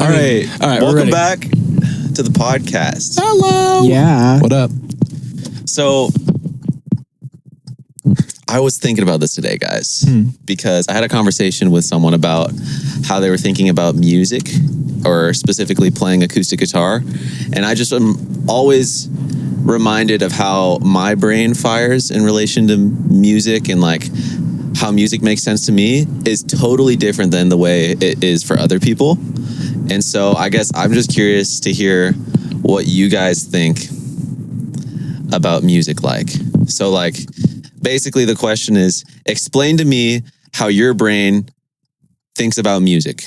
All right. Welcome back to the podcast. Hello. Yeah. What up? So, I was thinking about this today, guys, because I had a conversation with someone about how they were thinking about music, or specifically playing acoustic guitar. And I just am always reminded of how my brain fires in relation to music, and like how music makes sense to me is totally different than the way it is for other people. And so I guess I'm just curious to hear what you guys think about music like. So like, basically the question is, explain to me how your brain thinks about music.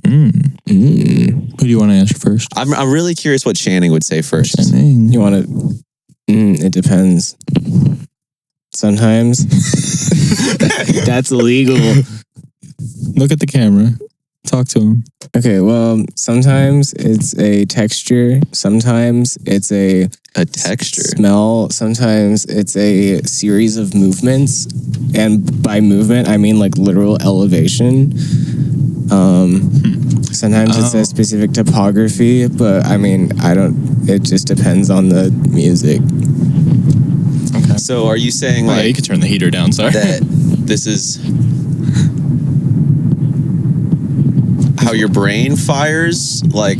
Who do you want to answer first? I'm really curious what Channing would say first. Channing. You want to? It depends. Sometimes that's illegal. Look at the camera. Talk to him. Okay, well, sometimes it's a texture. Sometimes it's a texture. Smell. Sometimes it's a series of movements. And by movement, I mean like literal elevation. Sometimes it's a specific topography, but I mean, it just depends on the music. Okay. So are you saying like... you could turn the heater down, sorry. That this is... how your brain fires? Like,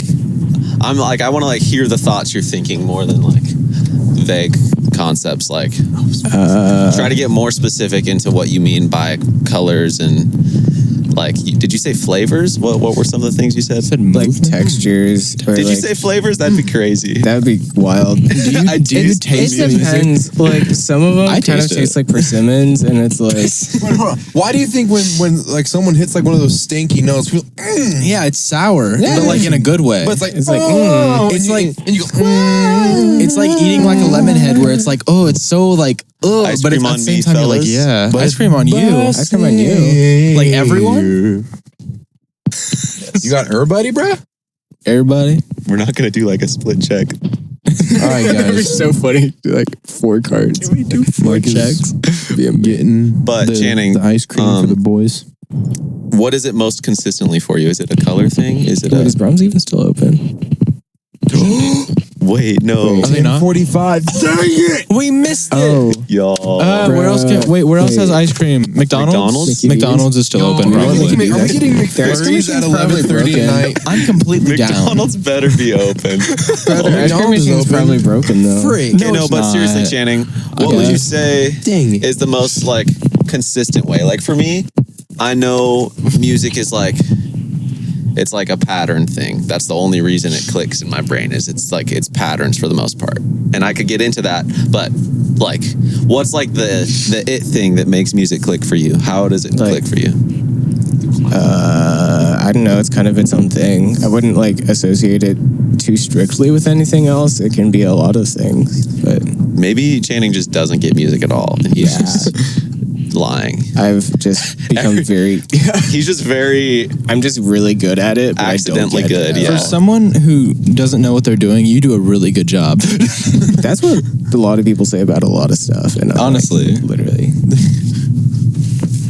I'm like, I want to like hear the thoughts you're thinking more than like vague concepts. Like, try to get more specific into what you mean by colors and like, did you say flavors? What were some of the things you said? Like textures. Did you say flavors? That'd be crazy. That'd be wild. I do. It depends. Like some of them kind of taste like persimmons, and it's like. Wait, hold on. Why do you think when like someone hits like one of those stinky notes, people, yeah, it's sour, but like in a good way. But it's like it's like and you go, it's like eating like a lemon head, where it's like, oh, it's so like, oh, Ice but cream at on the same me, time, you're like, fellas. yeah, But ice cream on you, Ice cream on you. like everyone. you got everybody, bruh? Everybody. We're not gonna do like a split check. All right, It'd be guys. so funny. Like 4 cards. Can we do 4 checks? Getting But Channing, the ice cream for the boys. What is it most consistently for you? Is it a color thing? Is it Wait, is Brahms even still open? Wait, no. Are they not? 45. Dang it! We missed it. Oh, Y'all. Where else? Where else has ice cream? McDonald's. McDonald's? McDonald's is still open. Are we Probably. getting Their ice cream McFlurries at machine's probably 11:30 broken. at night? I'm completely down. McDonald's better be open. their ice cream McDonald's is machine's open. probably broken though. Freak. Okay, no, it's but not. seriously, Channing, what would you say Dang it. is the most like consistent way? Like for me, I know music is like, it's like a pattern thing. That's the only reason it clicks in my brain, is it's like, it's patterns for the most part. And I could get into that, but like, what's like the it thing that makes music click for you? How does it click for you? I don't know. It's kind of its own thing. I wouldn't like associate it too strictly with anything else. It can be a lot of things, but Maybe Channing just doesn't get music at all, and he's just lying. I've just become very. He's just very I'm just really good at it. But accidentally I don't get good. it. Yeah. For someone who doesn't know what they're doing, you do a really good job. That's what a lot of people say about a lot of stuff. And I'm Honestly. like, literally,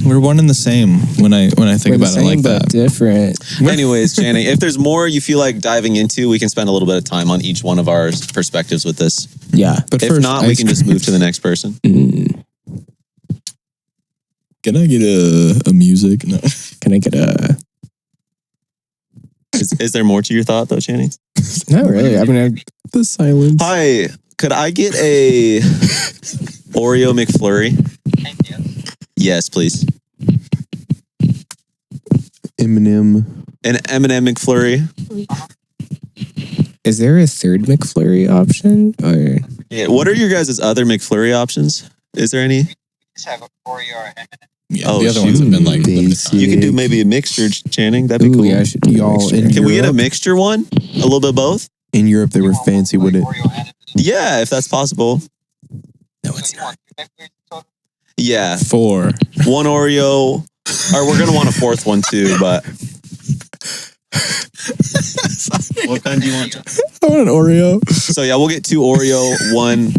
We're one and the same when I think about it like but that. different. Anyways, Channing, if there's more you feel like diving into, we can spend a little bit of time on each one of our perspectives with this. Yeah, But If first, not, we can just move to the next person. Can I get a music? No. can I get a? Is there more to your thought though, Channing? Not really. I mean, The silence. Hi, could I get a Oreo McFlurry? Yes, please. Eminem. An M&M McFlurry. is there a third McFlurry option? Or Yeah, what are your guys' other McFlurry options? Is there any? Just have Oreo or M&M. Yeah, Oh, the other ones have been like limited time. You could do maybe a mixture, Channing. That'd be ooh, cool. yeah, I should do Y'all mixture. in Can we get a Europe? mixture one? A little bit of both? In Europe, they were fancy with it. Oreo and M&M. Yeah, if that's possible. No, it's So you want 2 McFlurries total? Yeah, 4. one Oreo. Or we're gonna want a fourth one too, but what kind do you want? I want an Oreo. So yeah, we'll get 2 Oreo, 1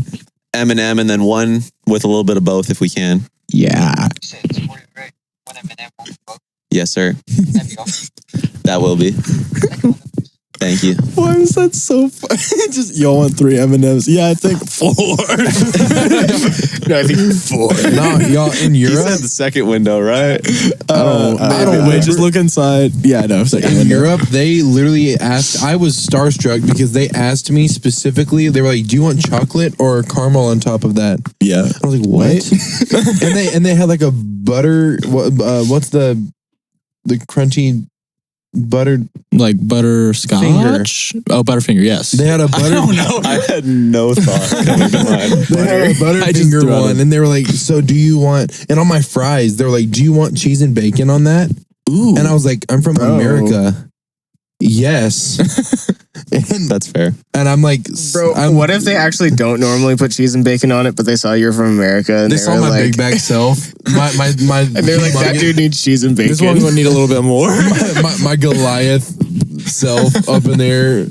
M&M, and then 1 with a little bit of both if we can. Yeah. You said it's Oreo, right? 1 M&M, 1 Coke. Yes, sir. That'd be awesome. That will be. Second one, Thank you. Why is that so funny? Just, y'all want 3 M&Ms? Yeah, I think 4. No, I think 4. No, y'all in You Europe. said the second window, right? I don't wait, just look inside. Yeah, no, second In window. Europe, they literally asked. I was starstruck because they asked me specifically. They were like, "Do you want chocolate or caramel on top of that?" Yeah. I was like, "What?" and they had like a butter. What's the crunchy buttered? Like butterscotch? Finger. Oh, Butterfinger, yes. They had a butter. I had no thought coming to mind. They had a I just Butterfinger threw out one, and they were like, "So do you want?" And on my fries, they were like, "Do you want cheese and bacon on that?" Ooh. And I was like, "I'm from America." Yes. That's fair. And I'm like, Bro, what if they actually don't normally put cheese and bacon on it, but they saw you're from America and They they saw were my like, big bag self. My and they're like, that dude needs cheese and bacon. This one's gonna need a little bit more. my Goliath self up in there.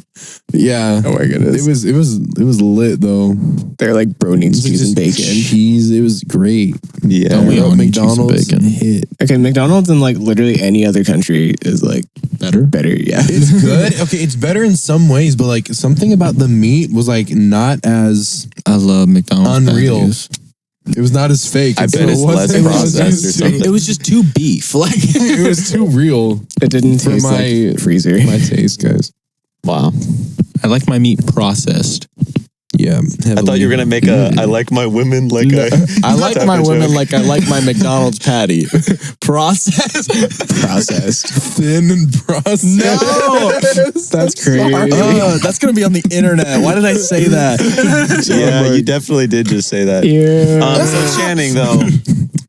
Yeah. Oh my goodness. It was lit though. They're like, bro needs cheese and bacon. Cheese. It was great. Yeah. Don't we all need cheese and McDonald's bacon? hit. Okay, McDonald's in like literally any other country is like Better? better, yeah. It's good. Okay, it's better in some ways, but like something about the meat was like not as I love McDonald's. unreal. patties. It was not as fake. I And bet so it's it less wasn't- processed or something. It was just too beef. Like It was too real It didn't for taste my like freezer. my taste, guys. Wow. I like my meat processed. Yeah. I thought you were going to make a, I like my women like I like type my of women joke. like I like my McDonald's patty. Processed. Processed. thin and processed. No. That's crazy. That's gonna be on the internet. Why did I say that? Yeah, you definitely did just say that. Yeah. So Channing, though,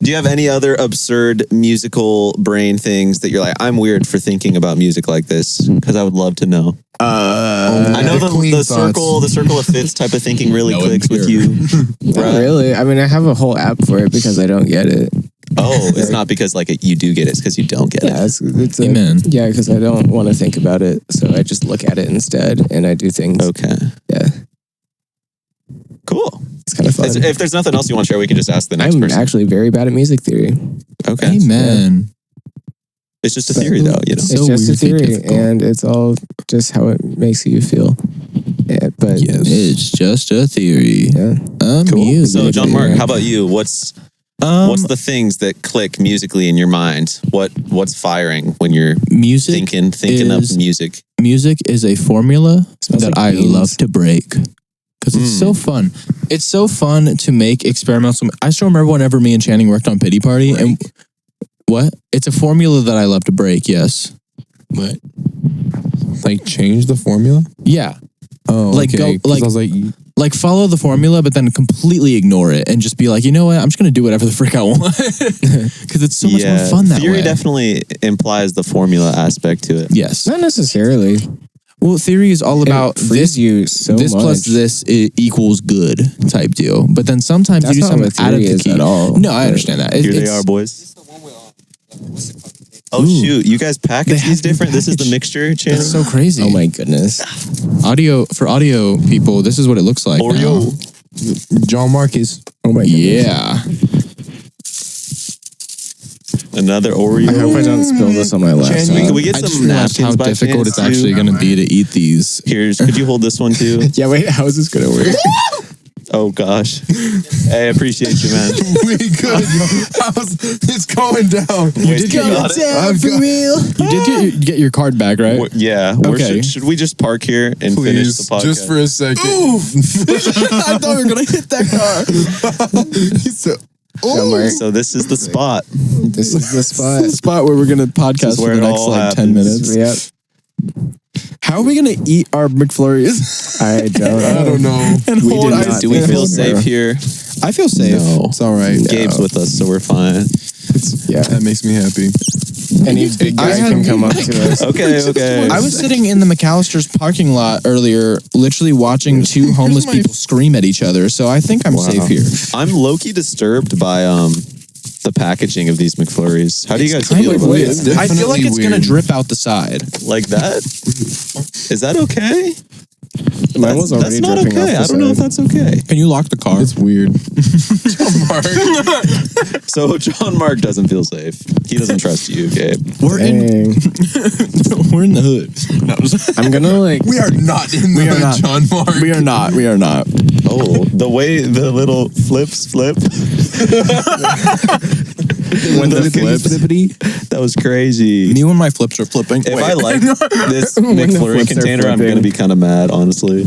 do you have any other absurd musical brain things that you're like, I'm weird for thinking about music like this? Because I would love to know. I know the clean the circle of fifths type of thinking really No clicks with you. Not Right? really. I mean, I have a whole app for it because I don't get it. Oh, it's not because like you do get it, it's because you don't get Yeah, it. it's Amen. Yeah, because I don't want to think about it, so I just look at it instead, and I do things. Okay. Yeah, Cool. it's kind of fun. If there's nothing else you want to share, we can just ask the next I'm person. actually very bad at music theory. Okay. Amen. It's just a theory, though, you know. It's So just a weirdly theory, difficult. and it's all just how it makes you feel. Yeah, but It's just a theory. yeah. Music. So, John Mark, how about you? What's the things that click musically in your mind? What's firing when you're music? thinking is- of music? Music is a formula Smells that like I beans. love to break because it's so fun. It's so fun to make experimental. I still remember whenever me and Channing worked on Pity Party, and what? It's a formula that I love to break. Yes. What? Like change the formula? Yeah. Oh, Like, okay. go- 'Cause like- I was like, Like follow the formula, but then completely ignore it and just be like, you know what? I'm just gonna do whatever the frick I want because it's so much more fun that theory way. definitely implies the formula aspect to it. Yes. Not necessarily. Well, theory is all about It frees this. you so This much. plus this equals good type deal. But then sometimes That's you do not something what out of theory the is key. at all. No, I understand that. Here they It's- are, boys. This is the one with what's it called? Oh shoot, you guys They package have these to different? This is the package. mixture channel. It's so crazy. Oh my goodness. For audio people, this is what it looks like. Oreo. John Marcus. Oh my now. goodness. Yeah. Another I Oreo. hope I don't spill this on my laptop. Can we get I just some realized napkins how by difficult chance, it's actually too? going to be to eat these. Here's, could you hold this one too? Yeah, wait, how is this gonna work? Oh gosh. Hey, I appreciate you, man. We good. It's going down. You did get I've got- You did get your card back, right? Yeah. Okay. Should we just park here and finish Please, the podcast? just for a second. I thought we were going to hit that car. He said, Don't worry. So this is the spot. This is the spot. The spot where we're going to podcast is for where the it next all like 10 happens. minutes. Yep. How are we going to eat our McFlurries? I don't know. I don't know. and We hold did ice not Do we cream? feel safe here? I feel safe. No. It's all right. Gabe's with us, so we're fine. Yeah. That makes me happy. Any big guy can come up to us. Okay. I was sitting in the McAllister's parking lot earlier, literally watching two homeless people scream at each other. So I think I'm safe here. I'm low-key disturbed by the packaging of these McFlurries. How do you guys Kind feel of about weird. it? I feel like definitely it's going to weird. drip out the side. Like that? Is that okay? Mine was already That's not dripping okay. off the I don't know if side. that's okay. Can you lock the car? It's weird. So John Mark doesn't feel safe. He doesn't trust you, Gabe. We're in the hood. No, I'm gonna like. We are not in the hood, not. John Mark. we are not. We are not. Oh, the way the little flips flip. When the flips. That was crazy. Me when my flips are flipping. If Wait. I like this When the McFlurry flips are container, I'm flipping. going to be kind of mad, honestly.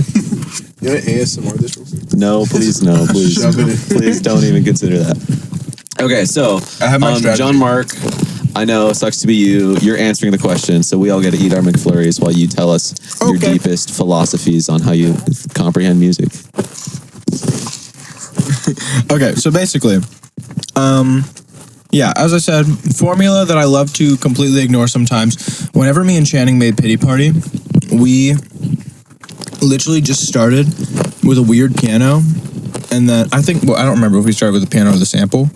You want to ASMR this real quick? No, please, no, please. Shove it in. Please don't even consider that. Okay, so I have my strategy. John Mark, I know it sucks to be you. You're answering the question, so we all get to eat our McFlurries while you tell us your Okay. deepest philosophies on how you comprehend music. Okay, so basically, yeah, as I said, formula that I love to completely ignore sometimes. Whenever me and Channing made Pity Party, we literally just started with a weird piano, and then I don't remember if we started with the piano or the sample.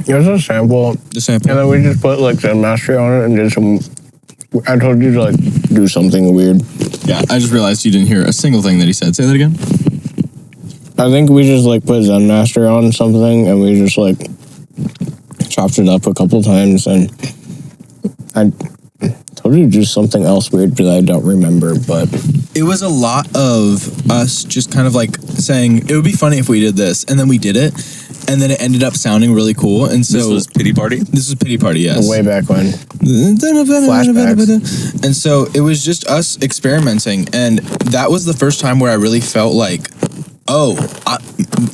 It was a sample, The sample. and then we just put like Zen Mastery on it and did some. I told you to like do something weird. Yeah, I just realized you didn't hear a single thing that he said. Say that again. I think we just like put Zen Master on something, and we just like chopped it up a couple times, and I told you to do something else weird, but I don't remember. But It was a lot of us just kind of like saying, it would be funny if we did this, and then we did it, and then it ended up sounding really cool, and so... This was Pity Party? This was Pity Party, yes. way back when. Flashbacks. And so it was just us experimenting, and that was the first time where I really felt like, oh,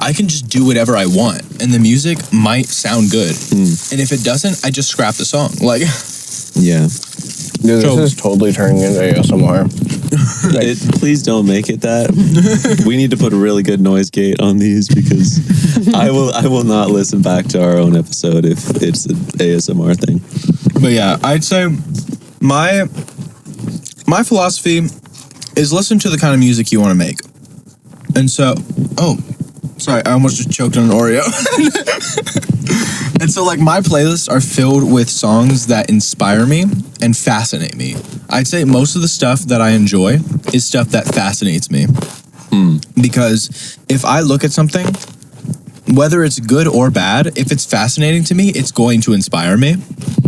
I can just do whatever I want, and the music might sound good. And if it doesn't, I just scrap the song. Like, Yeah. Dude, So- this is totally turning into ASMR. Please don't make it that. We need to put a really good noise gate on these because I will not listen back to our own episode if it's an ASMR thing. but yeah, I'd say my philosophy is listen to the kind of music you want to make. And so, sorry, I almost just choked on an Oreo. And so, like, my playlists are filled with songs that inspire me and fascinate me. I'd say most of the stuff that I enjoy is stuff that fascinates me. Because if I look at something, whether it's good or bad, if it's fascinating to me, it's going to inspire me.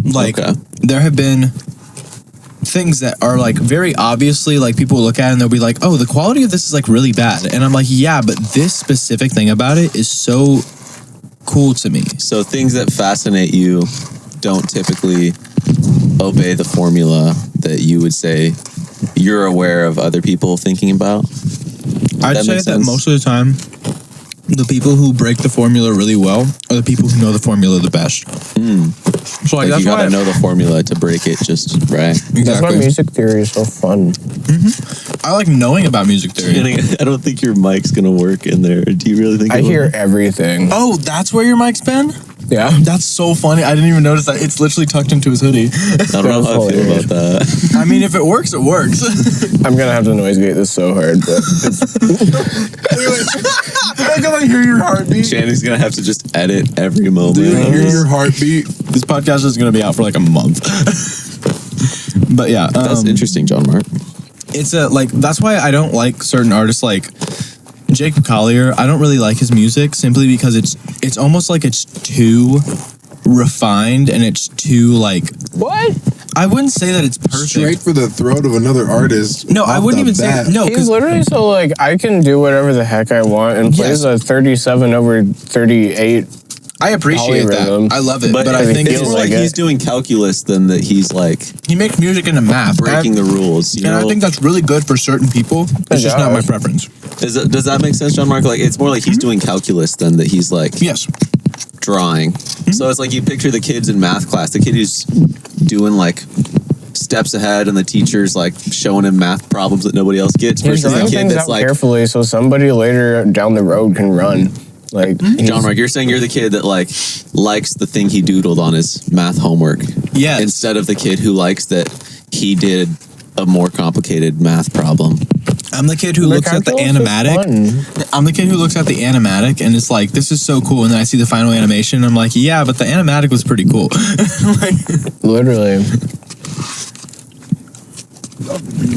Like, Okay. there have been things that are like very obviously like people will look at it and they'll be like, oh, the quality of this is like really bad. And I'm like, yeah, but this specific thing about it is so cool to me. So things that fascinate you don't typically obey the formula that you would say you're aware of other people thinking about. I'd That say makes that sense. most of the time, the people who break the formula really well are the people who know the formula the best. So like, Like that's you why gotta know the formula to break it just right. That's why exactly. music theory is so fun. I like knowing about music theory. I don't think your mic's gonna work in there. Do you really think I it will? hear everything. Oh, that's where your mic's been? Yeah. That's so funny. I didn't even notice that. It's literally tucked into his hoodie. I don't know how I feel about that. I mean, if it works, it works. I'm gonna have to noise gate this so hard, but I can hear your heartbeat. Shannon's gonna have to just edit every moment. Dude, I hear your heartbeat. This podcast is going to be out for like a month. But yeah. That's interesting, John Mark. It's that's why I don't like certain artists like Jacob Collier. I don't really like his music simply because it's almost like it's too refined and it's too like, what? I wouldn't say that it's perfect. Straight for the throat of another artist. No, I off wouldn't the even say bat. that. No, He's because literally so like I can do whatever the heck I want and plays a 37/38. I appreciate that. Polyrhythm. I love it. But, But I think it's feels more like like he's it. doing calculus than that he's like he makes music into math. breaking the rules. You And know? I think that's really good for certain people. It's just not my preference. Does that make sense, John Mark? Like it's more like he's doing calculus than that he's like Yes. drawing. So it's like you picture the kids in math class, the kid who's doing like steps ahead and the teacher's like showing him math problems that nobody else gets He's versus the drawing kid things that's out like carefully so somebody later down the road can run. Like John Mark, you're saying you're the kid that like likes the thing he doodled on his math homework Yes. instead of the kid who likes that he did a more complicated math problem. I'm the kid who looks at the animatic. I'm the kid who looks at the animatic and it's like, this is so cool. And then I see the final animation and I'm like, yeah, but the animatic was pretty cool. Like, Literally.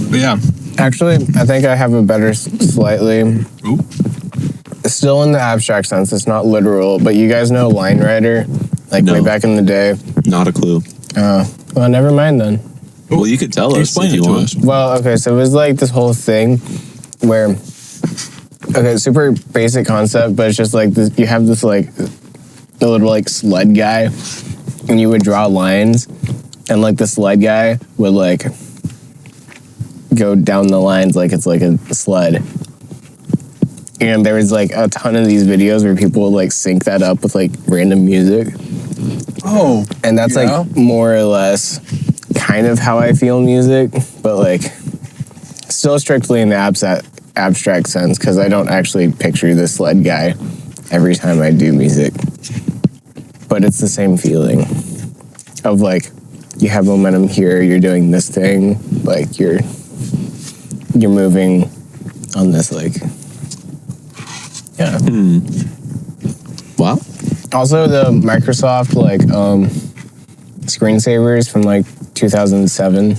but yeah. Actually, I think I have a better slightly. Still in the abstract sense, it's not literal, but you guys know Line Rider? Like way back in the day? Not a clue. Well, never mind then. Well, you could tell us Explain if it you to want. us. Well, okay, so it was like this whole thing where, okay, super basic concept, but it's just like this, you have this like, a little like sled guy, and you would draw lines, and like the sled guy would like go down the lines like it's like a sled. And there was like a ton of these videos where people would like sync that up with like random music. Oh. And that's like more or less kind of how I feel music, but like still strictly in the abstract sense, because I don't actually picture the sled guy every time I do music. But it's the same feeling of like you have momentum here, you're doing this thing, like you're moving on this like Wow. Also the Microsoft like screensavers from like 2007,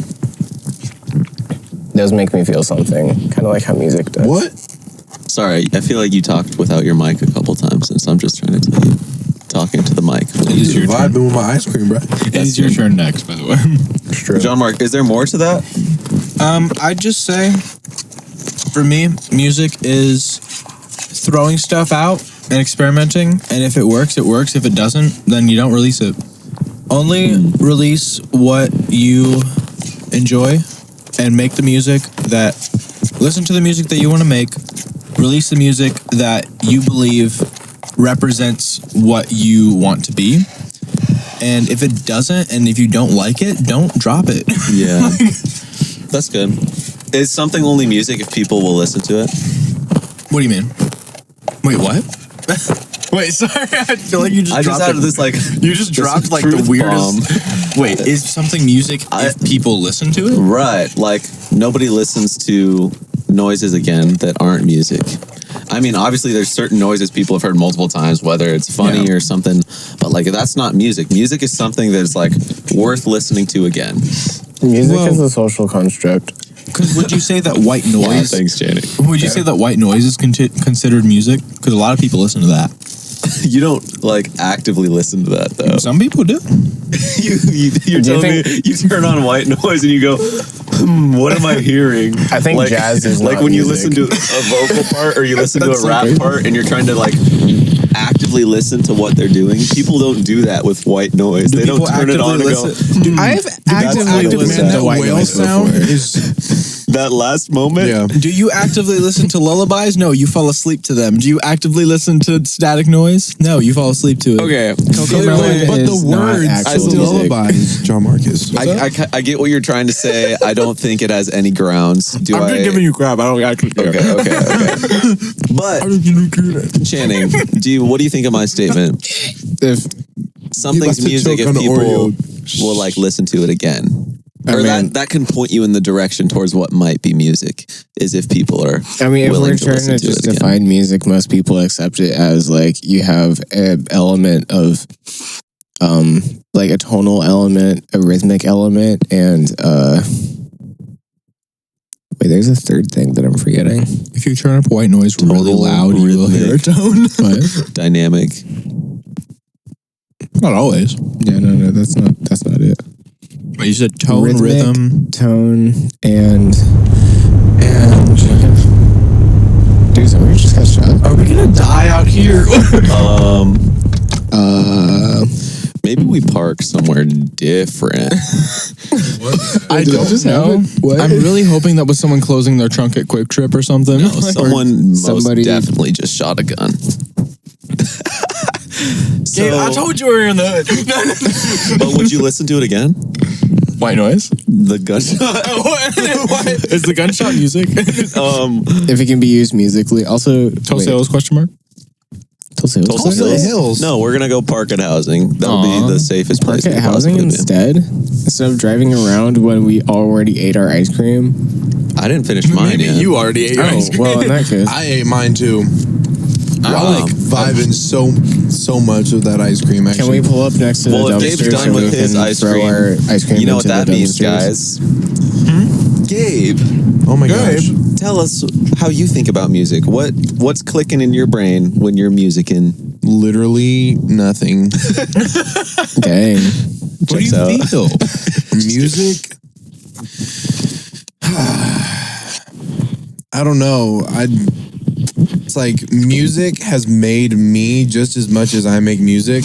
those make me feel something, kind of like how music does. What? Sorry, I feel like you talked without your mic a couple times, and so I'm just trying to tell you, talking to the mic. It is your vibing with my ice cream, bro. It is your turn next, by the way. It's true. John Mark, is there more to that? I'd just say, for me, music is throwing stuff out and experimenting, and if it works, it works. If it doesn't, then you don't release it. Only release what you enjoy and make the music that, listen to the music that you want to make, release the music that you believe represents what you want to be. And if it doesn't, and if you don't like it, don't drop it. Yeah. That's good. Is something only music if people will listen to it? What do you mean? Wait, what? Wait, sorry. I feel like you just dropped had this like you just dropped like the truth weirdest. Wait, is something music if people listen to it? Right. Like nobody listens to noises again that aren't music. I mean, obviously there's certain noises people have heard multiple times, whether it's funny or something, but like that's not music. Music is something that's like worth listening to again. Music is a social construct. Because would you say that white noise? Thanks, Channing. Would you say that white noise is considered music? Because a lot of people listen to that. You don't like actively listen to that though. Some people do. You're telling me you turn on white noise and you go, what am I hearing? I think like, jazz is like not when you music. listen to a vocal part or you listen to a rap crazy. part and you're trying to like actively listen to what they're doing. People don't do that with white noise. They don't turn it on and go. Dude, I have actively listened to white whale noise sound before. is That last moment. yeah. Do you actively listen to lullabies? No, you fall asleep to them. Do you actively listen to static noise? No, you fall asleep to it. Okay. Coco Melon But the is not words actual of the music. lullabies, John Marcus. I get what you're trying to say. I don't think it has any grounds. Do I'm I? just giving you crap. I don't actually care. Okay. But Channing, what do you think of my statement? If Something's to music choke if on people Oreo. will like listen to it again. I Or mean- that can point you in the direction towards what might be music, is if people are I mean, if willing we're to trying listen to to just it again. define music, most people accept it as like you have an element of, like a tonal element, a rhythmic element, and wait, there's a third thing that I'm forgetting. If you turn up white noise really Tonal, loud, you will hear a tone. What? Dynamic. Not always. Yeah, no, that's not it. But you said tone, Rhythmic, rhythm. tone, and dude, somebody just got shot. Are we gonna die out here? Maybe we park somewhere different. I don't know. What? I'm really hoping that was someone closing their trunk at Quick Trip or something. No, somebody somebody- definitely just shot a gun. Gabe, I told you we were in the hood. But would you listen to it again? White noise? The gunshot. Is the gunshot music? If it can be used musically. Also, Tulsa Hills question mark? Tulsa Hills. Tulsa Hills. No, we're gonna go park at housing. That'll Aw. be the safest Park place. at we housing possibly be. instead of driving around when we already ate our ice cream. I didn't finish mine Maybe yet. you already ate your ice cream. Well, in that case, I ate mine too. Wow. I like vibing so much of that ice cream. can Actually, we pull up next to Well, the if dumpster Dave's done so we with his can ice throw cream, our ice cream You know what into that the means, dumpsters? guys. Gabe, Oh my gosh. tell us how you think about music. What's clicking in your brain when you're musicking? Literally nothing. Dang. What do you feel? Music? I don't know. It's like music has made me just as much as I make music.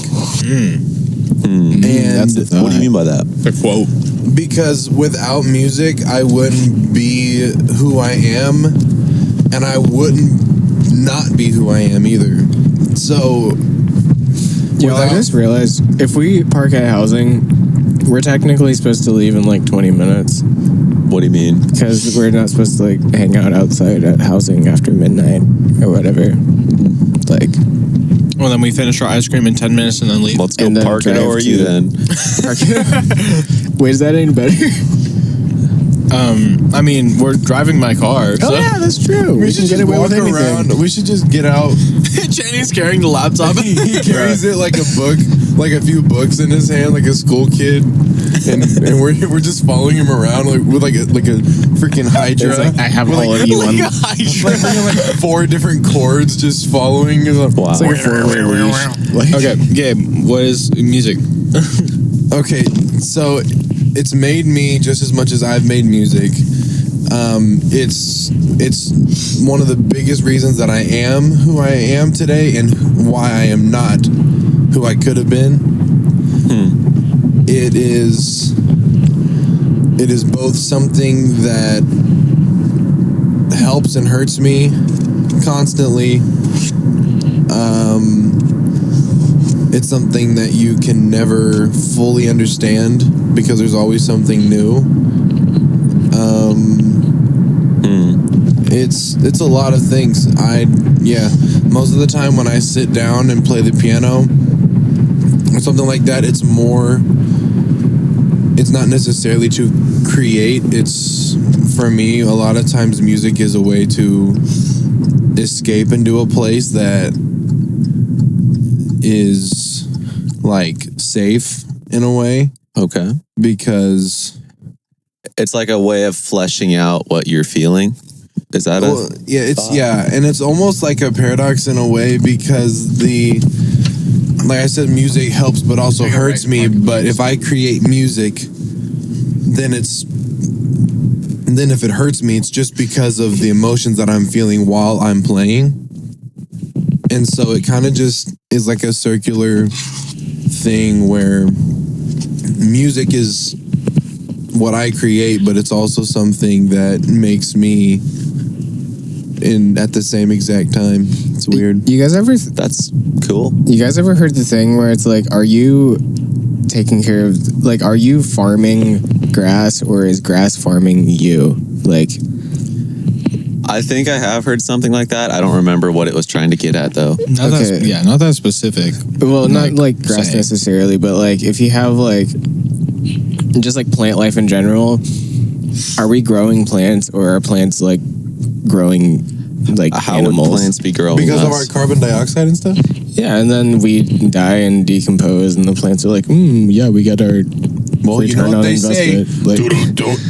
And That's the thought. What do you mean by that? The quote. because without music, I wouldn't be who I am, and I wouldn't not be who I am either. So, Yo, I just realized if we park at housing, we're technically supposed to leave in like 20 minutes. What do you mean? Because we're not supposed to like hang out outside at housing after midnight or whatever. Like, Well, then we finish our ice cream in 10 minutes and then leave. Let's go And then park it drive over to- you then. wait, is that any better? I mean, we're driving my car. Oh yeah, that's true. we should just walk around. We should just get out. Jenny's carrying the laptop. He carries it like a book, like a few books in his hand, like a school kid, and we're just following him around like with like a freaking Hydra. It's like, I have With, all like, of you on. like 4 different chords just following. Wow. It's like a 4-way leash. Like, Okay, Gabe, what is music? Okay, so it's made me just as much as I've made music. It's one of the biggest reasons that I am who I am today and why I am not who I could have been. It is both something that helps and hurts me constantly. It's something that you can never fully understand because there's always something new. It's a lot of things. Most of the time when I sit down and play the piano or something like that, it's not necessarily to create. It's, for me, a lot of times music is a way to escape into a place that is like safe in a way, Okay. because It's like a way of fleshing out what you're feeling. Is that and it's almost like a paradox in a way because like I said, music helps but also hurts me. But if I create music, then if it hurts me, it's just because of the emotions that I'm feeling while I'm playing. And so it kind of just is like a circular thing where music is what I create, but it's also something that makes me at the same exact time. It's weird. you guys ever? That's cool. You guys ever heard the thing where it's like, are you taking care of? Like, are you farming grass or is grass farming you? Like, I think I have heard something like that. I don't remember what it was trying to get at though. Not Okay. not that specific. well, not like grass saying. necessarily, but like if you have like just like plant life in general, are we growing plants or are plants like growing like How animals? would plants be growing? Because of us? our carbon dioxide and stuff? Yeah, and then we die and decompose, and the plants are like, yeah, we got our Well, you know return what on they say. investment. Like,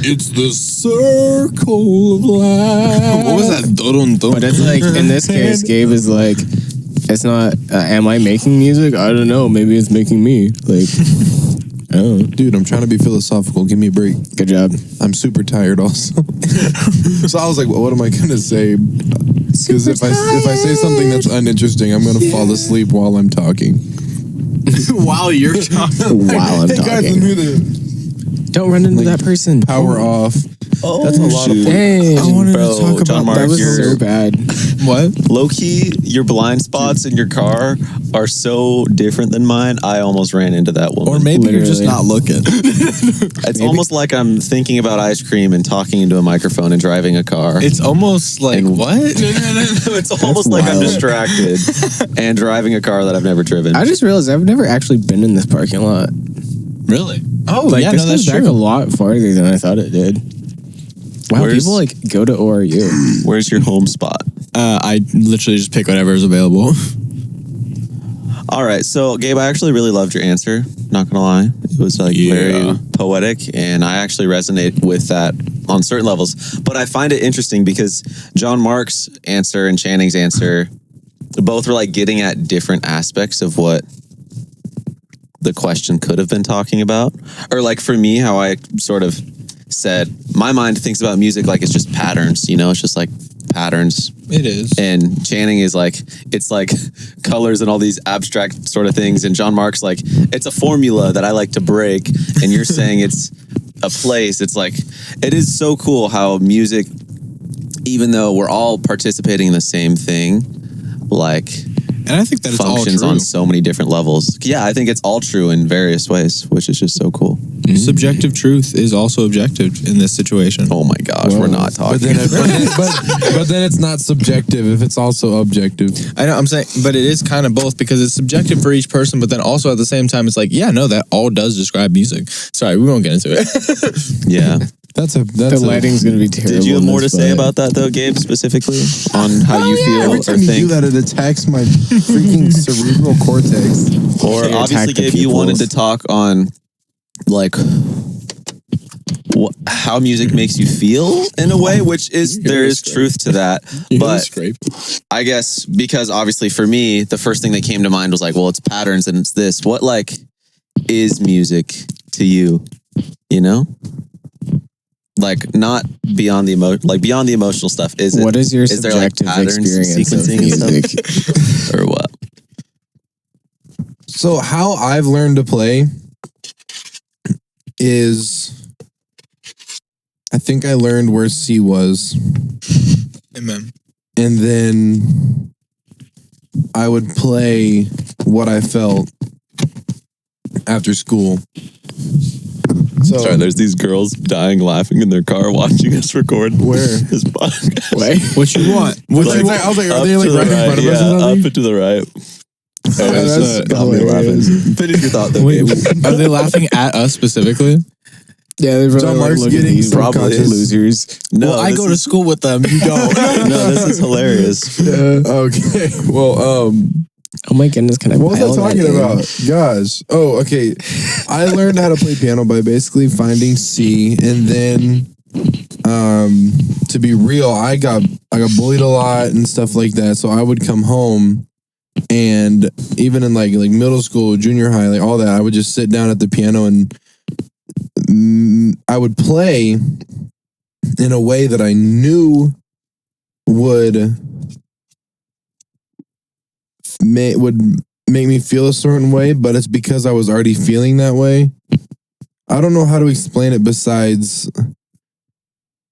It's the circle of life. What was that? but it's like in this case, Gabe is like, it's not. Am I making music? I don't know. Maybe it's making me. Like, oh, Dude, I'm trying to be philosophical. Give me a break. good job. I'm super tired also. So I was like, well, what am I going to say? Because if I say something that's uninteresting, I'm going to fall asleep while I'm talking. While you're talking. While I'm Hey guys, let talking, me do don't run into that person. power off. Oh, That's a lot of Dang, I wanted Bro, to talk John about Mark, that was you're so bad. what? low key. Your blind spots in your car are so different than mine. I almost ran into that woman. Or maybe you're just Literally. not looking. It's almost like I'm thinking about ice cream and talking into a microphone and driving a car. It's almost like And- what? It's almost like I'm wild. distracted and driving a car that I've never driven. I just realized I've never actually been in this parking lot. Really? Oh, Like, yeah, this no, that's goes back true. a lot farther than I thought it did. Wow, Where's- people like go to ORU. Where's your home spot? I literally just pick whatever is available. All right, so Gabe, I actually really loved your answer. Not gonna lie, it was like Yeah. very poetic, and I actually resonate with that on certain levels. But I find it interesting because John Mark's answer and Channing's answer both were like getting at different aspects of what the question could have been talking about. Or like for me, how I sort of said, my mind thinks about music like it's just patterns, you know, it's just like patterns. It is. And Channing is like, it's like colors and all these abstract sort of things. And John Mark's like, it's a formula that I like to break. And you're saying it's a place. It's like, it is so cool how music, even though we're all participating in the same thing, like, and I think that it's all functions true. on so many different levels. Yeah, I think it's all true in various ways, which is just so cool. Subjective truth is also objective in this situation. Oh my gosh, we're not But talking. then it's not subjective if it's also objective. I know, I'm saying, but it is kind of both because it's subjective for each person, but then also at the same time, it's like, yeah, no, that all does describe music. Sorry, we won't get into it. Yeah. The lighting's gonna be terrible. Did you have in more to this say fight. about that though, Gabe, specifically on how you feel Every or time you do think? that, it attacks my freaking cerebral cortex. Or They obviously, attack the Gabe, you wanted to pupils. talk on like how music makes you feel in a way, which is there is truth to that. But I guess because obviously for me, the first thing that came to mind was like, well, it's patterns and it's this. What like is music to you? You know? Like not beyond the beyond the emotional stuff. Is it? What is your is there like subjective patterns, experience of sequencing and music? stuff? Or what? So how I've learned to play is, I think I learned where C was, Amen. and then I would play what I felt after school. So Sorry, there's these girls dying laughing in their car watching us record. Where? This podcast. Wait, What you want? I was like, are they like right in front of us? or Yeah, something? up and to the right. that's got me laughing. Finish your thought though. Wait, Gabe. are they laughing at us specifically? yeah, they're John probably Mark's like, look at getting these probably losers. No, Well, I this go to is- school with them. You don't. No, this is hilarious. Okay. Well, Oh my goodness, can I? what was pile I that talking in? about? Gosh. Oh, okay. I learned how to play piano by basically finding C, and then, to be real, I got bullied a lot and stuff like that. So I would come home, and even in like middle school, junior high, like all that, I would just sit down at the piano and I would play in a way that I knew would make me feel a certain way, but it's because I was already feeling that way. I don't know how to explain it besides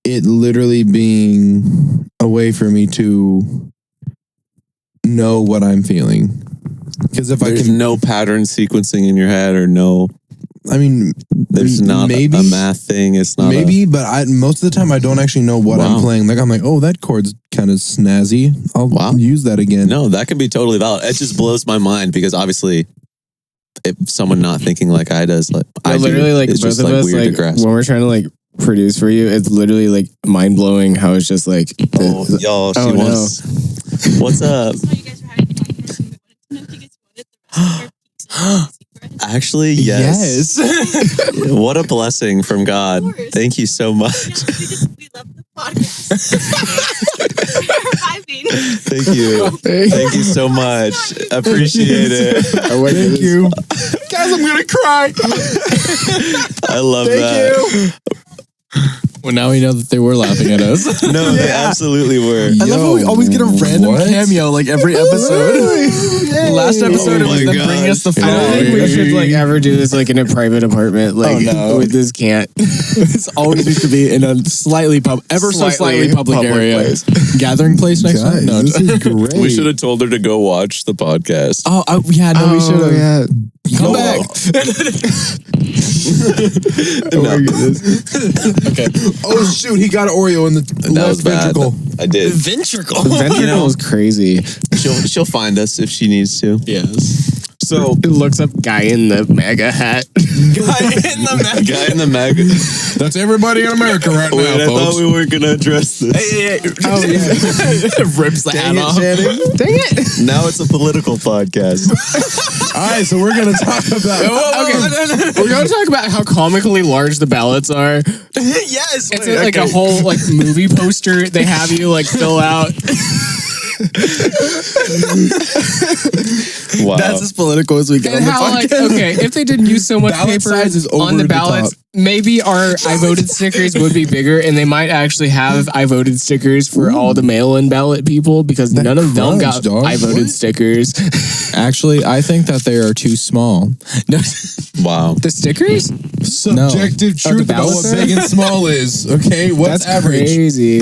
it literally being a way for me to know what I'm feeling. Because if There's I can, no pattern sequencing in your head, or no. I mean, There's not maybe a math thing. It's not maybe, but most of the time I don't actually know what Wow. I'm playing. Like I'm like, oh, that chord's kind of snazzy. I'll Wow. use that again. No, that could be totally valid. It just blows my mind because obviously, if someone not thinking like I does, like No, I do, literally, like it's both just of like us, weird like to grasp. when we're trying to like produce for you, it's literally like mind blowing how it's just like. Oh, y'all, she Oh, no. wants. What's up? That's why you guys were having a podcast and we wanted to know if you guys wanted the rest of our pieces. Actually, yes. What a blessing from God. Of course. Thank you so much. We love the podcast. We're vibing. Thank you. Thank you so much. Appreciate it. Thank you. Guys, I'm gonna cry. I love that. Well, now we know that they were laughing at us. No, they absolutely were. I love how we always get a random what? cameo like every episode. Last episode, Oh it was my them bringing us the I don't phone. think we should like ever do this like in a private apartment. Like, no. with this can't. This always needs to be in a slightly so slightly public area. place. Gathering place next Guys, time. No, this is great. We should have told her to go watch the podcast. oh, yeah, no, we should have. Yeah. Come Oh, back. Okay. Oh shoot, he got an Oreo in the That left was bad. ventricle. I did. Ventricle. Ventricle is crazy. She'll find us if she needs to. Yes. So It looks up guy in the MAGA hat. guy in the mag. That's everybody in America right now, Wait, I folks. thought we weren't gonna address this. Oh yeah. Rips the hat off. Dang it. Now it's a political podcast. All right, so we're gonna talk about. Okay. We're going to talk about how comically large the ballots are. Yes, It's like a whole like movie poster they have you like fill out. Wow. That's as political as we get And on the how like podcast. okay, if they didn't use so much Ballot paper size is on over the the ballots, top. maybe our I voted stickers would be bigger, and they might actually have I voted stickers for all the mail-in ballot people because none of them got crunch, dog. I voted What? stickers. Actually, I think that they are too small. No, Wow. the stickers? Subjective Oh, the truth about what ballots are? big and small is. Okay, what's That's average? crazy.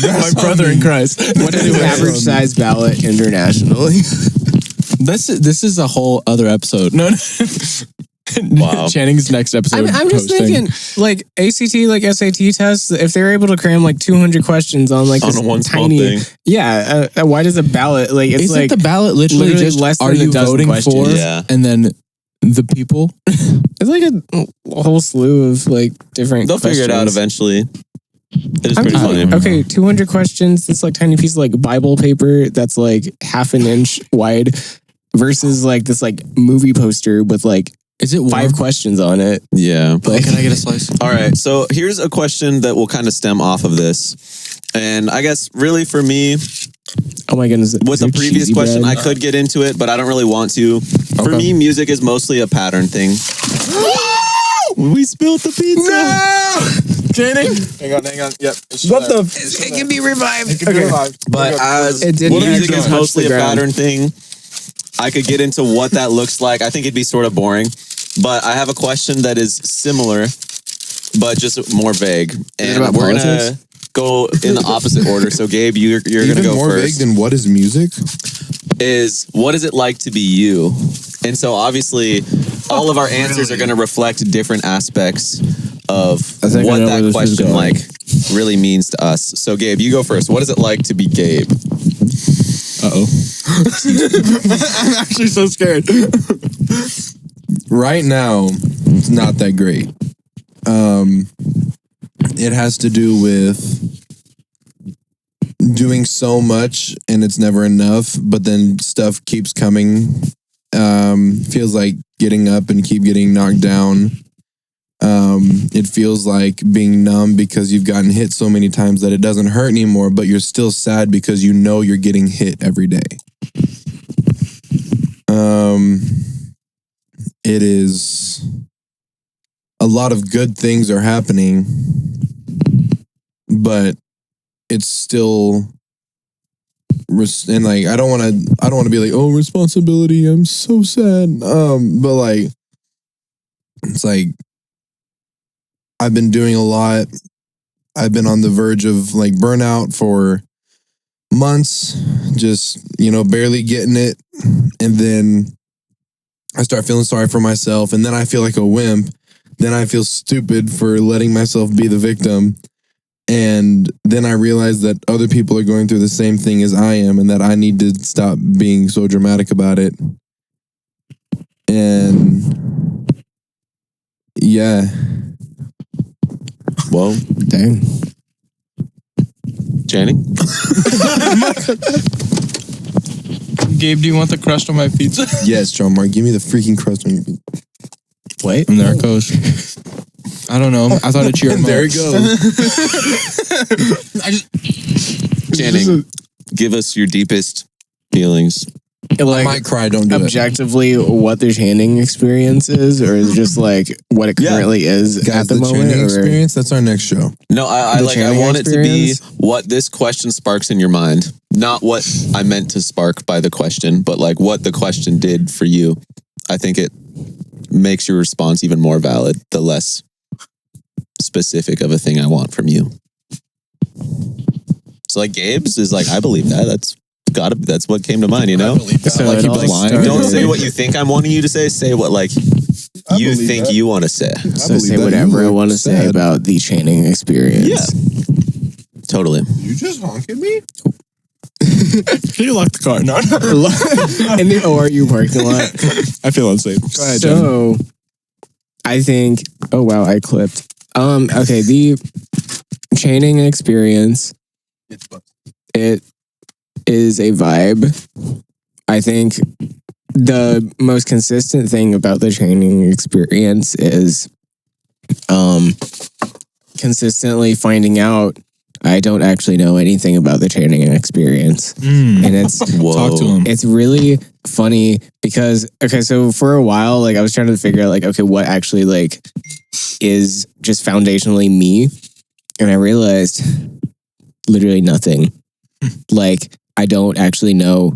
My brother in Christ. What is the average size ballot internationally? This is a whole other episode. No. Wow. Channing's next episode. I'm just hosting. thinking, like ACT, like SAT tests, if they're able to cram like 200 questions on like On this one small tiny, thing. yeah. Why does a ballot like it's Isn't like the ballot literally just less are than a you dozen voting questions? for? Yeah. And then the people. it's like a whole slew of like different. They'll figure it out questions. eventually. It is I'm pretty just funny. like, okay, 200 questions. It's like tiny piece of like Bible paper that's like half an inch wide versus like this like movie poster with like Is it 5 questions on it. Yeah. Like, can I get a slice? All right. So here's a question that will kind of stem off of this. And I guess really for me, Oh my goodness! with is the there previous cheesy question, bread? I could get into it, but I don't really want to. For Okay. me, music is mostly a pattern thing. We spilled the pizza. Channing? Hang on. Yep. What the? It can be revived. But as It didn't music actually is touch mostly the a ground. pattern thing, I could get into what that looks like. I think it'd be sort of boring. But I have a question that is similar, but just more vague. And about we're politics? gonna go in the opposite order. So Gabe, you're gonna Even go more first. vague than what is music? Is what is it like to be you? And so obviously all of our answers are going to reflect different aspects of I think I what know where that this is question going. like really means to us. So Gabe, you go first. What is it like to be Gabe? Uh-oh. I'm actually so scared. Right now, it's not that great. It has to do with doing so much and it's never enough, but then stuff keeps coming. Feels like getting up and keep getting knocked down. It feels like being numb because you've gotten hit so many times that it doesn't hurt anymore, but you're still sad because you know you're getting hit every day. It is a lot of good things are happening, but it's still and like I don't want to be like, oh, responsibility, I'm so sad. But like it's like I've been doing a lot. I've been on the verge of like burnout for months, just, barely getting it. And then I start feeling sorry for myself. And then I feel like a wimp. Then I feel stupid for letting myself be the victim. And then I realize that other people are going through the same thing as I am and that I need to stop being so dramatic about it. And yeah. Whoa. Dang. Channing? Gabe, do you want the crust on my pizza? Yes, John Mark, give me the freaking crust on your pizza. Wait. And there it goes. I don't know. I thought it cheered And there it goes. Channing, give us your deepest feelings. I Like might cry, don't do it. objectively, what their tanning experience is, or is it just like what it Yeah. currently is Guys, at the, the moment? Channing Or- experience, that's our next show. No, I The I Channing want it to be experience? what this question sparks in your mind. Not what I meant to spark by the question, but like what the question did for you. I think it makes your response even more valid, the less specific of a thing I want from you. So like Gabe's is like, I believe that. That's what came to mind, you know? So Like it he all was lying. started- Don't say what you think I'm wanting you to say. Say what like you believe think that. you want to say. So believe say that. whatever You I were want to say sad. about the Channing experience. Yeah. Totally. You just honk at me? Can you lock the car? No. In the ORU parking lot. I feel unsafe. Go ahead, Jen. So, I think. Oh wow, I clipped. Okay, the chaining experience. It is a vibe. I think the most consistent thing about the training experience is consistently finding out I don't actually know anything about the training experience. And it's Talk to him. it's really funny because so for a while I was trying to figure out what actually is just foundationally me, and I realized literally nothing. I don't actually know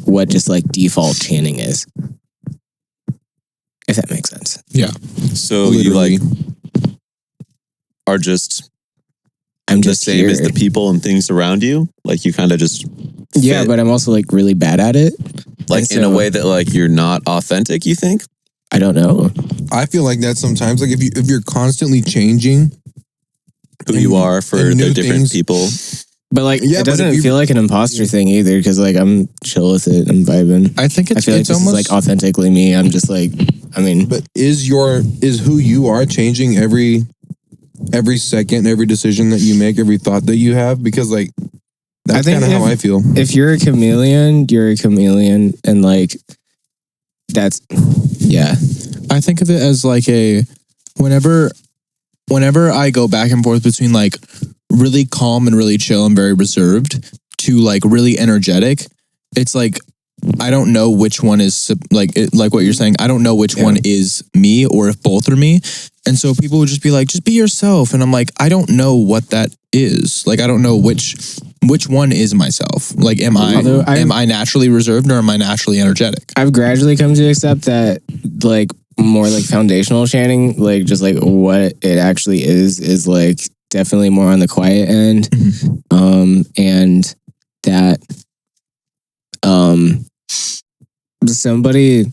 what just default chanting is. If that makes sense. Yeah. So Literally. you are just I'm the just same here. as the people and things around you? You kind of just Yeah, fit, but I'm also really bad at it. And in a so- way that you're not authentic, you think? I don't know. I feel like that sometimes. If you're constantly changing Who you are for and the new different things. people. But Yeah, it but doesn't if you- feel like an imposter thing either because I'm chill with it. I'm vibing. I think I it's, feel like it's this almost is authentically me. I'm just But is who you are changing every second, every decision that you make, every thought that you have? Because that's think kind of how if- I feel. if you're a chameleon, you're a chameleon, and that's yeah. I think of it as whenever I go back and forth between really calm and really chill and very reserved to really energetic, it's I don't know which one is what you're saying. I don't know which one is me or if both are me. And so people would just be just be yourself. And I'm I don't know what that is. I don't know which one is myself. Am I naturally reserved or am I naturally energetic? I've gradually come to accept that more foundational chanting, just what it actually is definitely more on the quiet end. And that somebody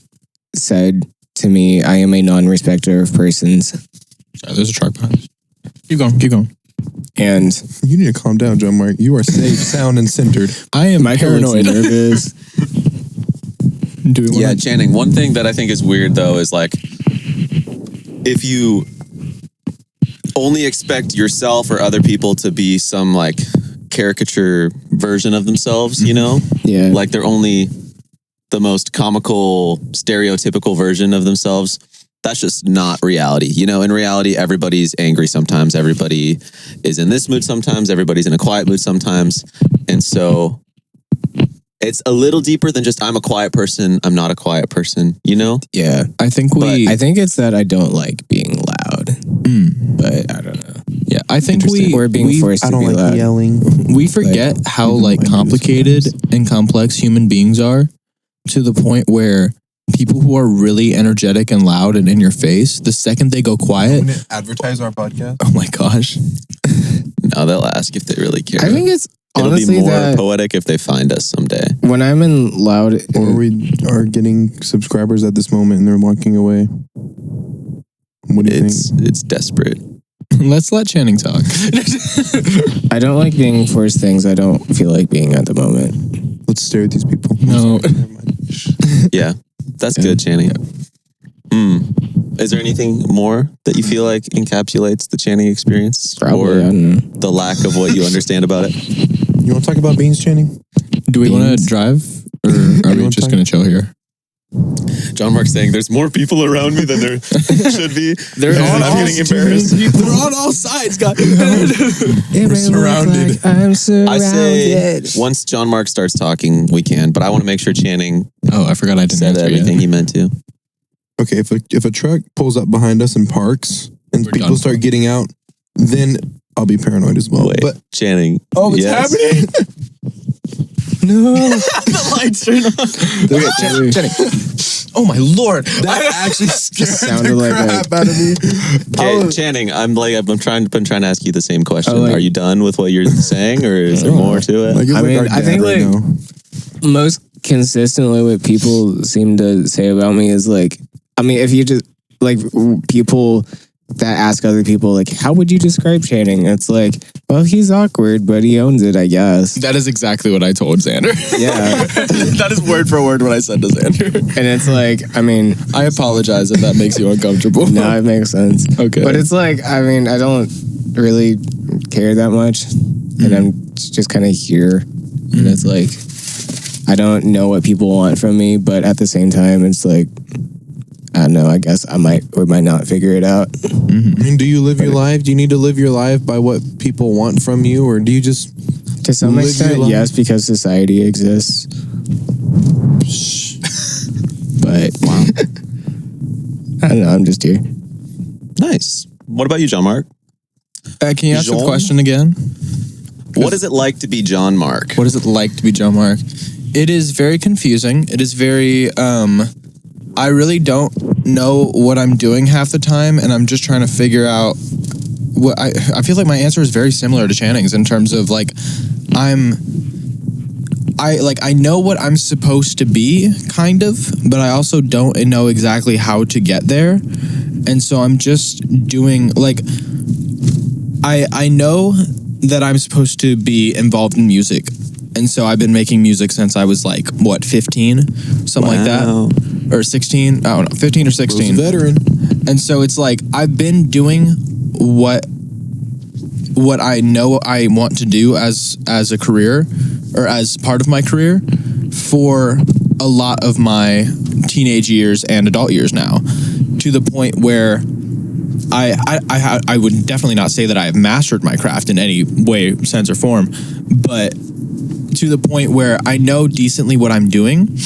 said to me, I am a non-respecter of persons. Sorry, there's a truck behind us. Keep going. And You need to calm down, John Mark. You are safe, sound, and centered. I am Micah looks paranoid. nervous. Do we Yeah, want chanting. One thing that I think is weird though is if you only expect yourself or other people to be some caricature version of themselves, you know? Yeah. They're only the most comical, stereotypical version of themselves. That's just not reality. In reality, everybody's angry sometimes. Everybody is in this mood sometimes. Everybody's in a quiet mood sometimes. And so it's a little deeper than just I'm a quiet person. I'm not a quiet person, Yeah. I think I think it's that I don't like being loud. But I don't know. Yeah, I think We're being forced to be loud. yelling. we forget how even though I do complicated and complex human beings are, to the point where people who are really energetic and loud and in your face, the second they go quiet, Advertise our podcast. oh my gosh. No, they'll ask if they really care. I think it's It'll honestly be more that poetic if they find us someday. when I'm in loud, Or we are getting subscribers at this moment and they're walking away. What do you think? It's desperate. Let's let Channing talk. I don't like being forced things I don't feel like being at the moment. Let's stare at these people. No. Never mind. Yeah, that's good, Channing. Is there anything more that you feel encapsulates the Channing experience? Probably, I Or don't know. the lack of what you understand about it? You want to talk about beans, Channing? Do we want Beans. to drive? Or are we wanna just talk? going to chill here? John Mark's saying there's more people around me than there should be. They're and I'm getting embarrassed. They're on all sides, guys. We're surrounded. I'm I surrounded. say once John Mark starts talking, we can. But I want to make sure Channing Oh, I forgot I didn't said answer everything yet. he meant to. Okay, if a truck pulls up behind us and parks and We're people done. start getting out, then I'll be paranoid as well. Wait, But Channing. oh, it's yes. happening. No. The lights turn on. Channing. Oh my lord. That actually scared Sounded the like crap out of me. Okay, Channing, I've been trying to ask you the same question. Oh, Are you done with what you're saying, or is there more to it? Like, it's I like mean, our I dad think, right now. Most consistently what people seem to say about me is if you just people that ask other people, like, how would you describe Channing? It's like, well, he's awkward, but he owns it, I guess. That is exactly what I told Xander. Yeah. That is word for word what I said to Xander. And it's like, I mean, I apologize if that makes you uncomfortable. no, it makes sense. Okay. But it's like, I mean, I don't really care that much. And I'm just kind of here. And it's like, I don't know what people want from me, but at the same time, it's like, I don't know, I guess I might or might not figure it out. I mean, do you live your life? Do you need to live your life by what people want from you? Or do you just... To some live your extent, life? yes, because society exists. But, wow. I don't know, I'm just here. Nice. What about you, John Mark? Can you ask the Jean? question again? What is it like to be John Mark? What is it like to be John Mark? It is very confusing. It is very, I really don't know what I'm doing half the time, and I'm just trying to figure out what I feel like my answer is very similar to Channing's in terms of like, I know what I'm supposed to be, kind of, but I also don't know exactly how to get there. And so I'm just doing, like, I know that I'm supposed to be involved in music. And so I've been making music since I was like, what, 15? Something like that. Or 16? I don't know, 15 or 16. veteran. And so it's like, I've been doing what I know I want to do as a career, or as part of my career, for a lot of my teenage years and adult years now, to the point where I would definitely not say that I have mastered my craft in any way, sense, or form, but to the point where I know decently what I'm doing,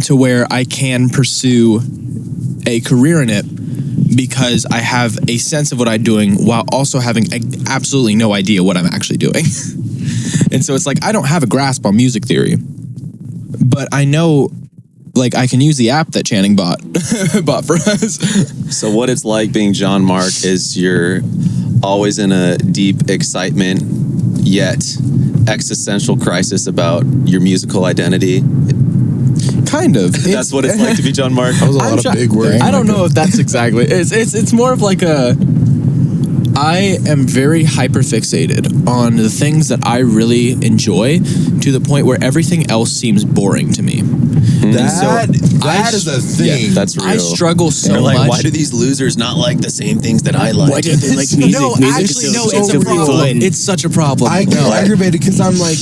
to where I can pursue a career in it because I have a sense of what I'm doing while also having absolutely no idea what I'm actually doing. And so it's like, I don't have a grasp on music theory, but I know, like, I can use the app that Channing bought for us. So what it's like being John Mark is you're always in a deep excitement, yet existential crisis about your musical identity. Kind of. That's what it's like to be John Mark. That was a lot of big words. I don't know if that's exactly. It's more of like a. I am very hyperfixated on the things that I really enjoy, to the point where everything else seems boring to me. That is a thing. Yeah, that's real. I struggle so They're like, much. why do these losers not like the same things that I like? Why do they like music? No, Music actually, is no, so it's a beautiful problem. and- It's such a problem. I get No. aggravated because I'm like,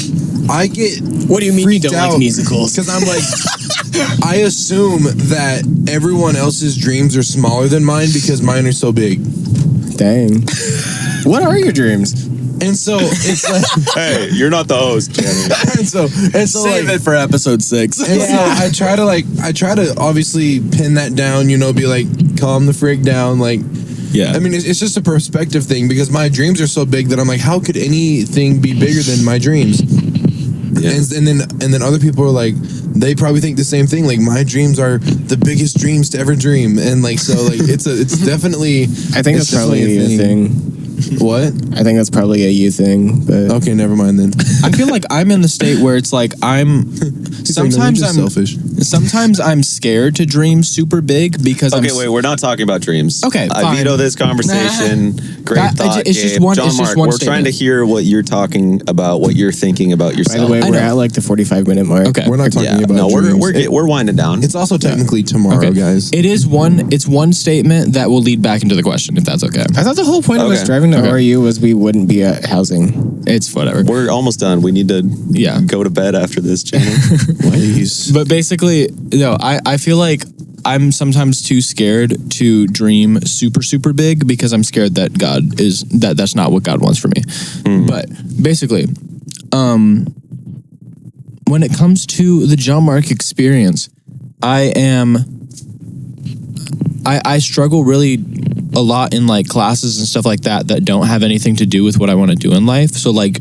I get What do you mean you freaked don't like out musicals? because I'm like, I assume that everyone else's dreams are smaller than mine because mine are so big. Dang. What are your dreams? And so it's like, Hey, you're not the host, Jenny. and so Save like, it for episode 6. and so I try to obviously pin that down, you know, be like, calm the frig down, like. Yeah. I mean, it's just a perspective thing because my dreams are so big that I'm like, how could anything be bigger than my dreams? Yeah. And then other people are like, they probably think the same thing. Like, my dreams are the biggest dreams to ever dream, and like, so like, it's definitely. I think it's that's probably definitely a thing. What? I think that's probably a you thing, but Okay, never mind then. I feel like I'm in the state where it's like sometimes I'm selfish. Sometimes I'm scared to dream super big because Okay, wait, we're not talking about dreams. Okay, I fine. veto this conversation. Great That- thought, it's just Gabe. one- John it's just Mark, one we're trying to statement. hear what you're talking about, what you're thinking about by yourself. the way, I we're know. at like the 45-minute mark. Okay. We're not talking Yeah, about no, dreams. we're winding down. It's also technically tomorrow, guys. It is one statement that will lead back into the question, if that's okay. I thought the whole point of us Okay. driving to Okay. RU was we wouldn't be at housing. It's whatever. We're almost done. We need to go to bed after this, Jenny. Please. But basically, no, I feel like I'm sometimes too scared to dream super, super big because I'm scared that that's not what God wants for me. But basically, when it comes to the John Mark experience, I struggle really a lot in like classes and stuff like that don't have anything to do with what I want to do in life. So like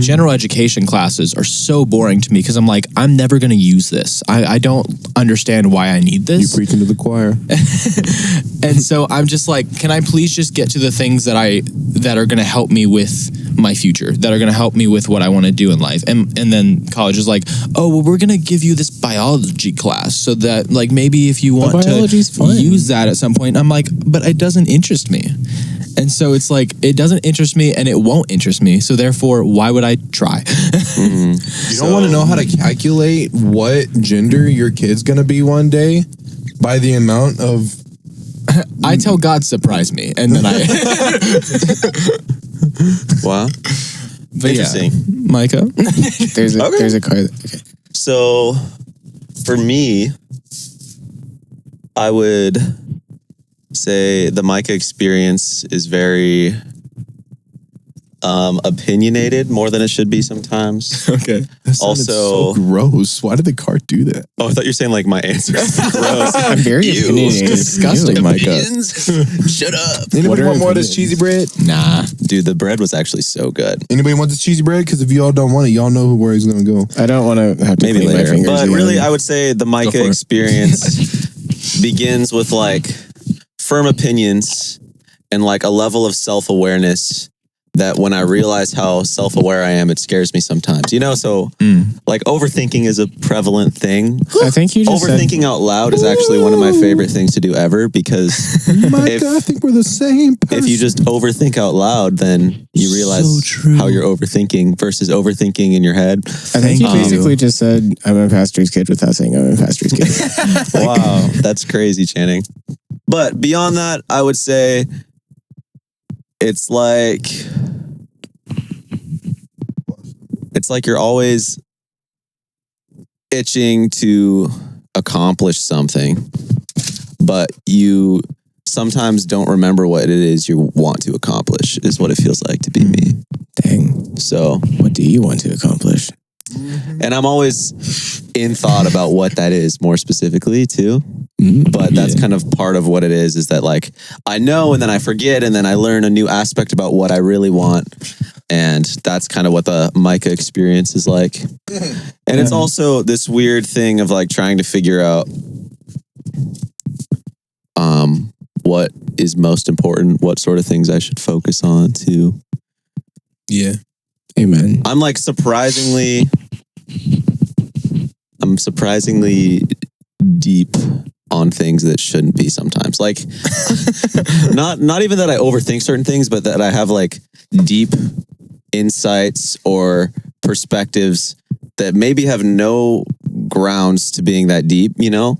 general education classes are so boring to me because I'm like, I'm never going to use this. I don't understand why I need You this. preaching to the choir. And so I'm just like, can I please just get to the things that are going to help me with my future, that are going to help me with what I want to do in life? And then college is like, oh, well, we're going to give you this biology class so that like maybe if you want to biology's fun. use that at some point. I'm like, but it doesn't interest me. And so it's like, it doesn't interest me and it won't interest me. So therefore, why would I try? You don't want to know how to calculate what gender your kid's going to be one day by the amount of... I tell God, surprise me. And then I... Wow. But Interesting. Yeah, Micah? There's a car. Okay. So for me, I would say the Micah experience is very opinionated more than it should be sometimes. Okay. That sounded Also- so gross. Why did the car do that? Oh, I thought you were saying like my answer is gross. I'm very Ew, opinionated. disgusting, Ew. Micah. Opinions? Shut up. Anybody are want more of this opinions? cheesy bread? Nah. Dude, the bread was actually so good. Anybody want this cheesy bread? Because if y'all don't want it, y'all know where he's going to go. I don't want to have to Maybe clean my later. fingers. But again. really, I would say the Micah for it. experience begins with like firm opinions and like a level of self-awareness that when I realize how self-aware I am, it scares me sometimes. You know, so like overthinking is a prevalent thing. I think you just said, Overthinking out loud is actually one of my favorite things to do ever because Micah, I think we're the same person. if you just overthink out loud, then you realize So true. how you're overthinking versus overthinking in your head. I think you basically just said I'm a pastor's kid without saying I'm a pastor's kid. Wow, that's crazy, Channing. But beyond that, I would say it's like you're always itching to accomplish something, but you sometimes don't remember what it is you want to accomplish, is what it feels like to be me. Dang. So, What do you want to accomplish? and I'm always in thought about what that is more specifically too. But that's kind of part of what it is that like I know and then I forget and then I learn a new aspect about what I really want. And that's kind of what the Micah experience is like. And it's also this weird thing of like trying to figure out what is most important, what sort of things I should focus on too. Yeah. Amen. I'm surprisingly deep on things that shouldn't be sometimes. Like not even that I overthink certain things, but that I have like deep insights or perspectives that maybe have no grounds to being that deep, you know?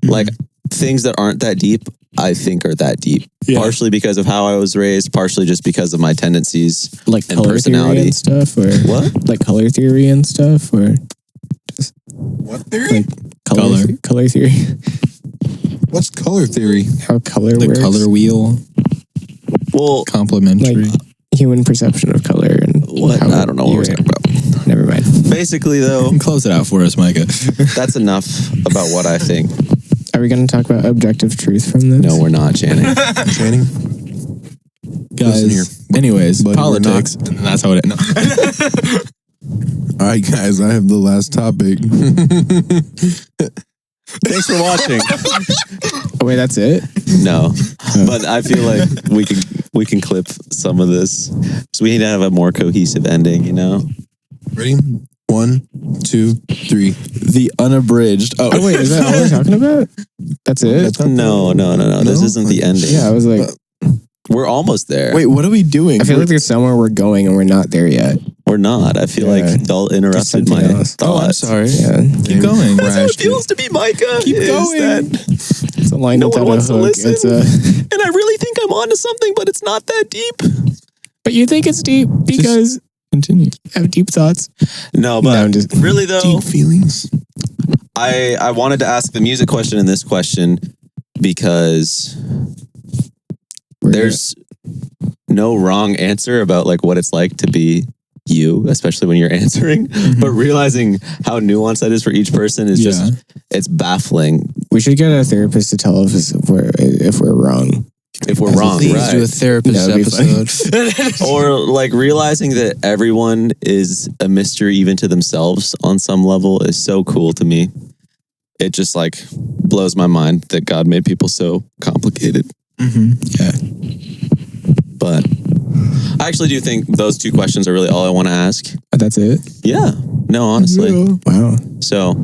Like things that aren't that deep, I think are that deep. Yeah. Partially because of how I was raised, partially just because of my tendencies. Like and color personality. theory and stuff, or What? like color theory and stuff, or What theory? like color theory. What's color theory? How color The works. color wheel, Well, complementary. Like human perception of color and what? how I don't know what we're you're- talking about. Never mind. Basically, though, Close it out for us, Micah. that's enough about what I think. Are we going to talk about objective truth from this? No, we're not, Channing. Channing? Guys, Listen here. anyways, Buddy, we're politics. And that's how it... No. All right, guys, I have the last topic. Thanks for watching. Oh, wait, that's it? No, but I feel like we can clip some of this because we need to have a more cohesive ending. You know. Ready? 1, 2, 3. The unabridged. Oh, Oh, wait, is that all we're talking about? That's it? No. This No? isn't the ending. Yeah, I was like, We're almost there. wait, what are we doing? I feel like there's somewhere we're going and we're not there yet. We're not. I feel Yeah. like y'all There's interrupted something my else. thoughts. Oh, I'm sorry. Yeah. Keep going. That's how it feels to be Micah. Keep is going. that- It's a line No that's one out wants to of hook. listen. It's a, and I really think I'm onto something, but it's not that deep. but you think it's deep because Continue. you have deep thoughts. No, but No, I'm just- really though, Deep feelings. I wanted to ask the music question and this question because there's no wrong answer about like what it's like to be you, especially when you're answering. But realizing how nuanced that is for each person is just it's baffling. We should get a therapist to tell us if we're wrong. If we're wrong, Please right? do a therapist That would be funny. episode. Or like realizing that everyone is a mystery even to themselves on some level is so cool to me. It just like blows my mind that God made people so complicated. Yeah. But I actually do think those two questions are really all I want to ask. That's it? Yeah. No, honestly. Wow. So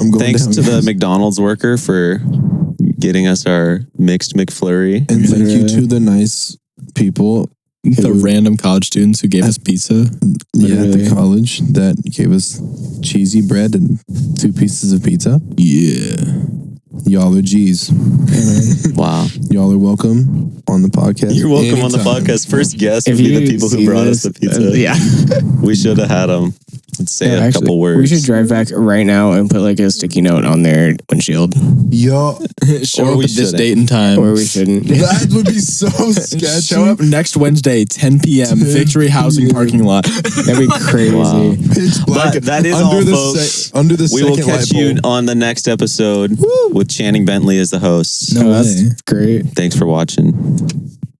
I'm going Thanks down, to the guys. McDonald's worker for getting us our mixed McFlurry. And thank you to the nice people. The random college students who gave us pizza. At Literally. the college that gave us cheesy bread and 2 pieces of pizza. Yeah. Y'all are G's. Wow. Y'all are welcome on the podcast. You're welcome on the anytime. podcast. First guest would If be the you people who see brought us this, the pizza. yeah. We should have had them. Let's say a Actually, couple words. We should drive back right now and put like a sticky note on their windshield. Yo, Show Or up we at this shouldn't. date and time. Or we shouldn't. that would be so sketchy. Show up next Wednesday, 10 p.m. 10 Victory Housing p.m. parking lot. That'd be crazy. Wow. Pitch black. But that is under all, the folks. under the We will second catch light you bulb. on the next episode with Channing Bentley as the host. No That's way. great. Thanks for watching.